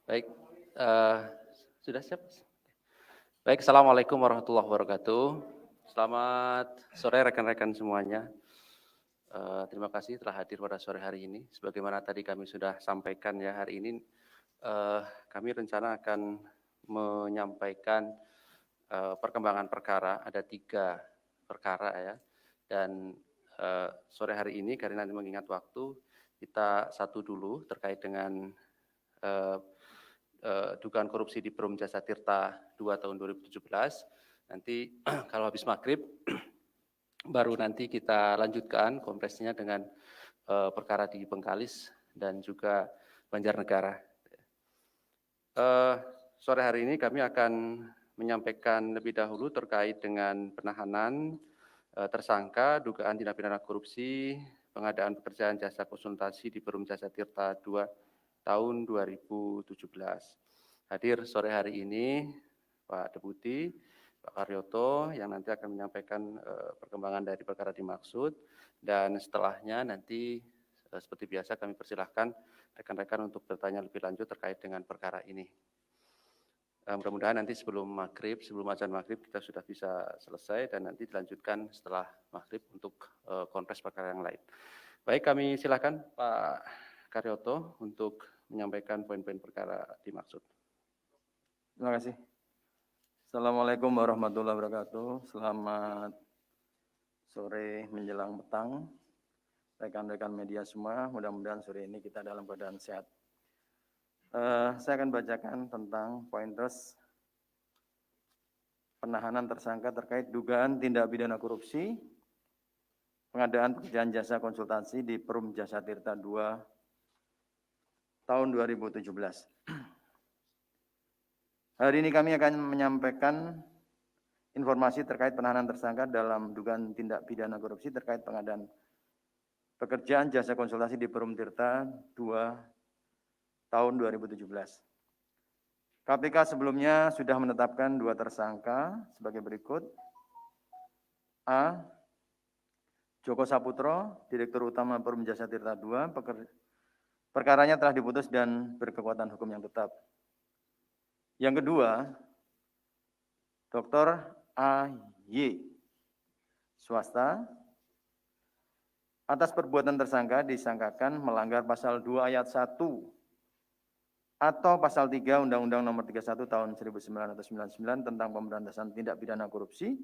Baik, eee, sudah siap? Baik, assalamualaikum warahmatullahi wabarakatuh. Selamat sore rekan-rekan semuanya. Terima kasih telah hadir pada sore hari ini. Sebagaimana tadi kami sudah sampaikan ya, hari ini eee, kami rencana akan menyampaikan perkembangan perkara. Ada 3 perkara ya, dan sore hari ini karena nanti mengingat waktu, kita satu dulu terkait dengan eee dugaan korupsi di Perum Jasa Tirta 2 tahun 2017. Nanti kalau habis maghrib baru nanti kita lanjutkan kompresnya dengan perkara di Bengkalis dan juga Banjarnegara. Eh, Sore hari ini kami akan menyampaikan lebih dahulu terkait dengan penahanan tersangka dugaan tindak pidana korupsi pengadaan pekerjaan jasa konsultasi di Perum Jasa Tirta 2 tahun 2017. Hadir sore hari ini Pak Deputi, Pak Karyoto yang nanti akan menyampaikan perkembangan dari perkara dimaksud, dan setelahnya nanti seperti biasa kami persilahkan rekan-rekan untuk bertanya lebih lanjut terkait dengan perkara ini. Mudah-mudahan nanti sebelum azan maghrib kita sudah bisa selesai dan nanti dilanjutkan setelah maghrib untuk konfres perkara yang lain. Baik, kami silakan Pak Karyoto untuk menyampaikan poin-poin perkara dimaksud. Terima kasih. Assalamualaikum warahmatullahi wabarakatuh. Selamat sore menjelang petang. Rekan-rekan media semua, mudah-mudahan sore ini kita dalam keadaan sehat. Saya akan bacakan tentang pointers penahanan tersangka terkait dugaan tindak pidana korupsi pengadaan pekerjaan jasa konsultasi di Perum Jasa Tirta 2 tahun 2017. Hari ini kami akan menyampaikan informasi terkait penahanan tersangka dalam dugaan tindak pidana korupsi terkait pengadaan pekerjaan jasa konsultasi di Perum Tirta 2 tahun 2017. KPK sebelumnya sudah menetapkan 2 tersangka sebagai berikut. A. Joko Saputro, Direktur Utama Perum Jasa Tirta 2, perkaranya telah diputus dan berkekuatan hukum yang tetap. Yang kedua, Dr. A.Y. swasta, atas perbuatan tersangka disangkakan melanggar pasal 2 ayat 1 atau pasal 3 Undang-Undang Nomor 31 Tahun 1999 tentang pemberantasan tindak pidana korupsi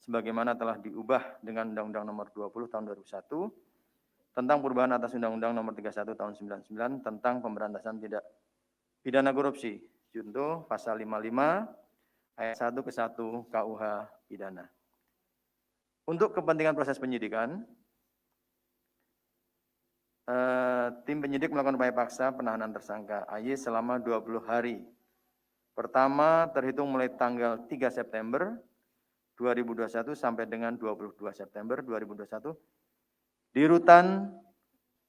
sebagaimana telah diubah dengan Undang-Undang Nomor 20 Tahun 2001 tentang perubahan atas Undang-Undang Nomor 31 Tahun 1999 tentang pemberantasan tindak pidana korupsi. Junto pasal 55 ayat 1 ke 1 KUH pidana. Untuk kepentingan proses penyidikan, tim penyidik melakukan upaya paksa penahanan tersangka AY selama 20 hari. Pertama, terhitung mulai tanggal 3 September 2021 sampai dengan 22 September 2021 di rutan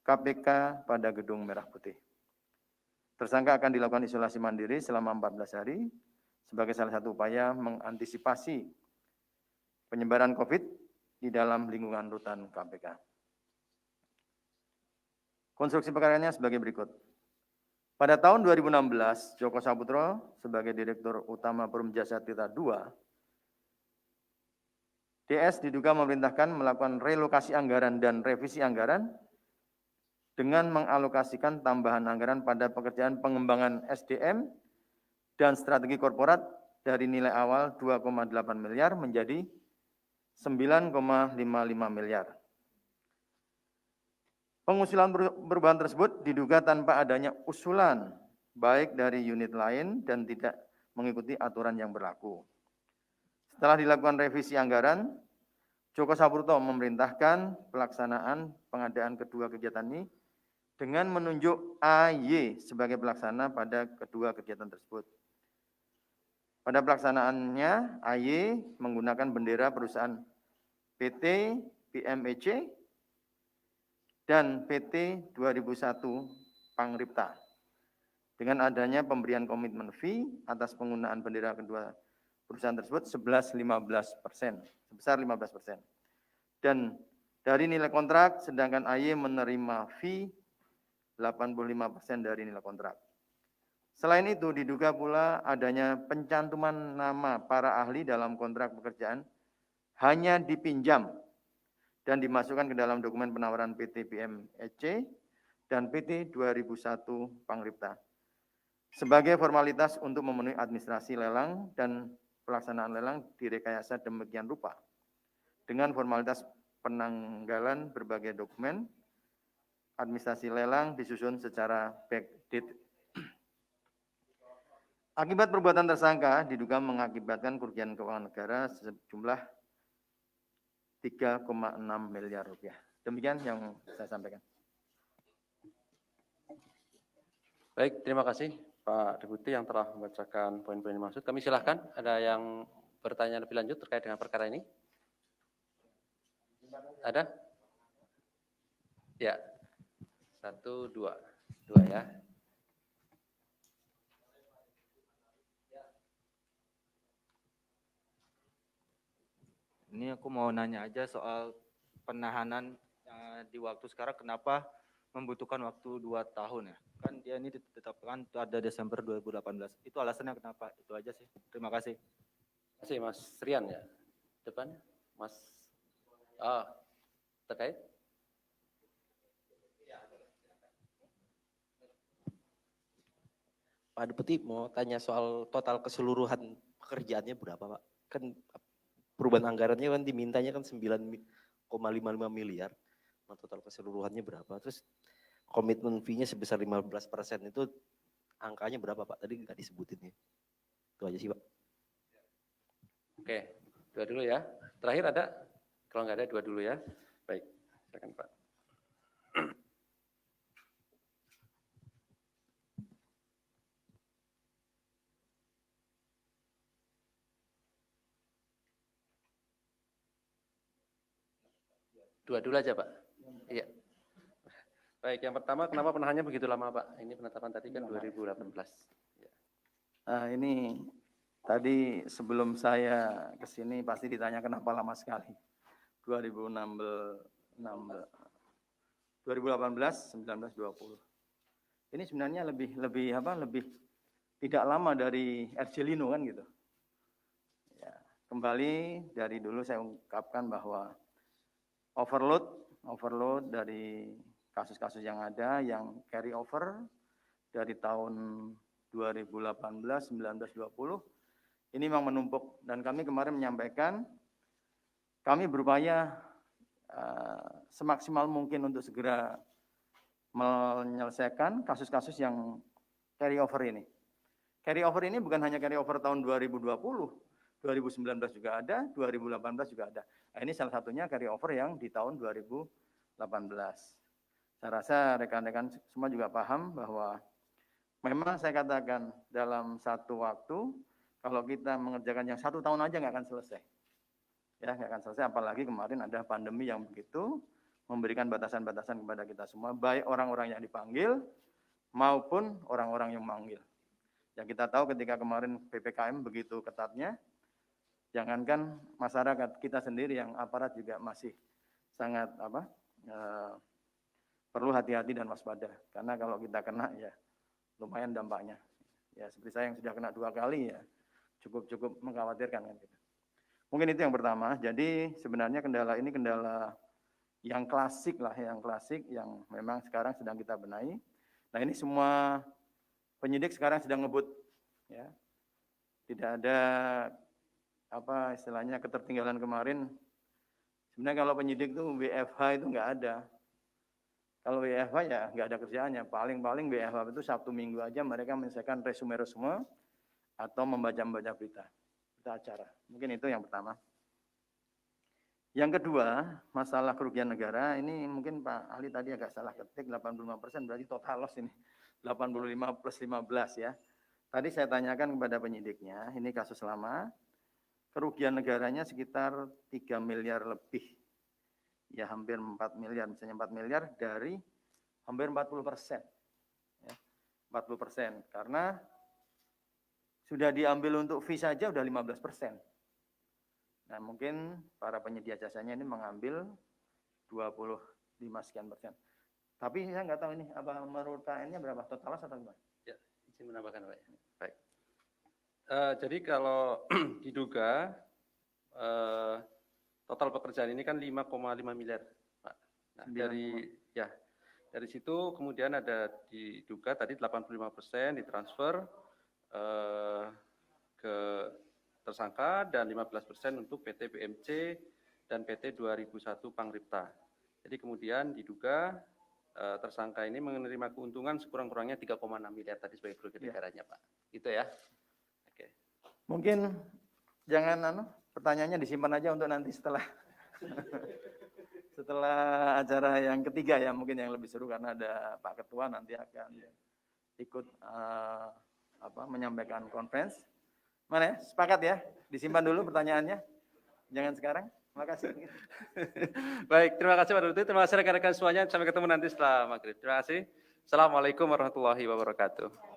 KPK pada Gedung Merah Putih. Tersangka akan dilakukan isolasi mandiri selama 14 hari sebagai salah satu upaya mengantisipasi penyebaran COVID di dalam lingkungan rutan KPK. Konstruksi perkaranya sebagai berikut. Pada tahun 2016, Joko Saputro sebagai Direktur Utama Perum Jasa Tirta 2, DS diduga memerintahkan melakukan relokasi anggaran dan revisi anggaran dengan mengalokasikan tambahan anggaran pada pekerjaan pengembangan SDM dan strategi korporat dari nilai awal 2,8 miliar menjadi 9,55 miliar. Pengusulan perubahan tersebut diduga tanpa adanya usulan baik dari unit lain dan tidak mengikuti aturan yang berlaku. Setelah dilakukan revisi anggaran, Joko Saputro memerintahkan pelaksanaan pengadaan kedua kegiatan ini dengan menunjuk AY sebagai pelaksana pada kedua kegiatan tersebut. Pada pelaksanaannya, AY menggunakan bendera perusahaan PT PMEC dan PT 2001 Pangripta. Dengan adanya pemberian komitmen fee atas penggunaan bendera kedua perusahaan tersebut sebesar 15%. Dan dari nilai kontrak, sedangkan AY menerima fee 85% dari nilai kontrak. Selain itu, diduga pula adanya pencantuman nama para ahli dalam kontrak pekerjaan hanya dipinjam dan dimasukkan ke dalam dokumen penawaran PT BMEC dan PT 2001 Pangripta sebagai formalitas untuk memenuhi administrasi lelang dan pelaksanaan lelang direkayasa demikian rupa dengan formalitas penanggalan berbagai dokumen administrasi lelang disusun secara backdate. Akibat perbuatan tersangka diduga mengakibatkan kerugian keuangan negara sejumlah 3,6 miliar rupiah. Demikian yang saya sampaikan. Baik, terima kasih Pak Deputi yang telah membacakan poin-poin dimaksud. Kami silahkan, ada yang bertanya lebih lanjut terkait dengan perkara ini? Ada? Ya, 1, 2. 2 ya. Ini aku mau nanya aja soal penahanan di waktu sekarang, kenapa membutuhkan waktu 2 tahun ya? Kan dia ini ditetapkan pada Desember 2018. Itu alasannya kenapa? Itu aja sih. Terima kasih. Terima kasih Mas Rian ya. Depan Mas terkait? Pak Deputi mau tanya soal total keseluruhan pekerjaannya berapa Pak? Kan perubahan anggarannya kan dimintanya kan 9,55 miliar. Nah, total keseluruhannya berapa? Terus komitmen fee-nya sebesar 15% itu angkanya berapa Pak? Tadi nggak disebutin ya. Itu aja sih Pak. Oke, 2 dulu ya. Terakhir ada? Kalau nggak ada 2 dulu ya. Baik, silakan Pak. Dua dulu aja Pak. Iya. Baik, yang pertama kenapa penahanannya begitu lama Pak? Ini penetapan tadi kan 2018. Ya. Ini tadi sebelum saya ke sini pasti ditanya kenapa lama sekali. 2018, 19, 20. Ini sebenarnya lebih tidak lama dari Erjelino kan gitu. Ya, kembali dari dulu saya ungkapkan bahwa overload dari kasus-kasus yang ada yang carry over dari tahun 2018, 19, 20 ini memang menumpuk dan kami kemarin menyampaikan kami berupaya semaksimal mungkin untuk segera menyelesaikan kasus-kasus yang carry over ini. Carry over ini bukan hanya carry over tahun 2020, 2019 juga ada, 2018 juga ada. Nah, ini salah satunya carry over yang di tahun 2018. Saya rasa rekan-rekan semua juga paham bahwa memang saya katakan dalam satu waktu, kalau kita mengerjakan yang 1 tahun aja nggak akan selesai. Ya, nggak akan selesai, apalagi kemarin ada pandemi yang begitu, memberikan batasan-batasan kepada kita semua, baik orang-orang yang dipanggil maupun orang-orang yang memanggil. Yang kita tahu ketika kemarin PPKM begitu ketatnya, jangankan masyarakat kita sendiri yang aparat juga masih sangat perlu hati-hati dan waspada. Karena kalau kita kena ya lumayan dampaknya. Ya seperti saya yang sudah kena 2 kali ya cukup mengkhawatirkan kan gitu. Mungkin itu yang pertama. Jadi sebenarnya kendala ini kendala yang klasik lah, yang klasik yang memang sekarang sedang kita benahi. Nah ini semua penyidik sekarang sedang ngebut, ya. Tidak ada istilahnya ketertinggalan kemarin. Sebenarnya kalau penyidik itu WFH itu nggak ada. Kalau WFH ya nggak ada kerjaannya. Paling-paling WFH itu Sabtu Minggu aja mereka menyelesaikan resume atau membaca berita acara. Mungkin itu yang pertama. Yang kedua, masalah kerugian negara, ini mungkin Pak ahli tadi agak salah ketik, 85% berarti total loss ini. 85 plus 15 ya. Tadi saya tanyakan kepada penyidiknya, ini kasus lama, kerugian negaranya sekitar 3 miliar lebih. Ya hampir 4 miliar, misalnya 4 miliar dari hampir 40%. Ya, 40%, karena sudah diambil untuk fee saja udah 15%. Nah mungkin para penyedia jasanya ini mengambil 25 sekian persen. Tapi saya nggak tahu ini apa menurut KN-nya berapa total loss atau gimana? Ya, Izin menambahkan Pak. Baik. Jadi kalau diduga total pekerjaan ini kan 5,5 miliar Pak. Nah, dari situ kemudian ada diduga tadi 85% ditransfer ke tersangka dan 15% untuk PT BMC dan PT 2001 Pangripta. Jadi kemudian diduga tersangka ini menerima keuntungan sekurang-kurangnya 3,6 miliar tadi sebagai kerugian negaranya Pak. Gitu ya. Oke. Mungkin jangan pertanyaannya disimpan aja untuk nanti setelah setelah acara yang ketiga ya, mungkin yang lebih seru karena ada Pak Ketua nanti akan ikut menyampaikan konferensi. Mana ya? Sepakat ya? Disimpan dulu pertanyaannya. Jangan sekarang. Terima kasih. Baik, terima kasih Pak Duti. Terima kasih rekan-rekan semuanya. Sampai ketemu nanti setelah maghrib. Terima kasih. Assalamualaikum warahmatullahi wabarakatuh.